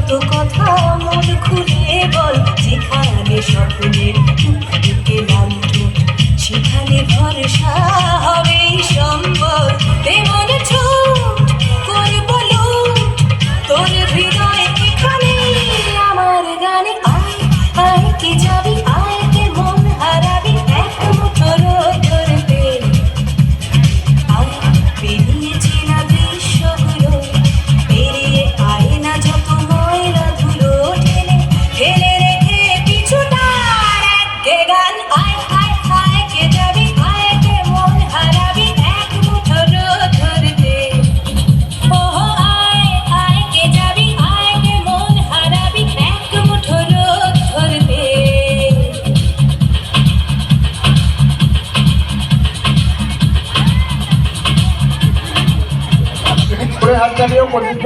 যত কথা মন খুলে বল, যেখানে স্বপ্নের টুকটুকে লালটুক, সেখানে ভরসা হবে সম্বল। তেমন ছুট করব লুট তোর হৃদয় এখানে আমার গানে। আয় আয় কে যাবি, আয় কে মন হারাবি এক মুঠো রোদ ধরতে। আয় পেরিয়েছি না দৃশ্যগুলো, পেরিয়ে আয় না যত ময়লা ধুলো, ঠেলে ঠেলে রেখে পিছুটার একে গান। আয় আয় আয় কে যাবি, আয় কে মন হারাবি এক মুঠো রোদ ধরতে। ওহো আয় আয় কে যাবি, আয় কে মন হারাবি এক মুঠো রোদ ধরতে। হাত চালিয়েও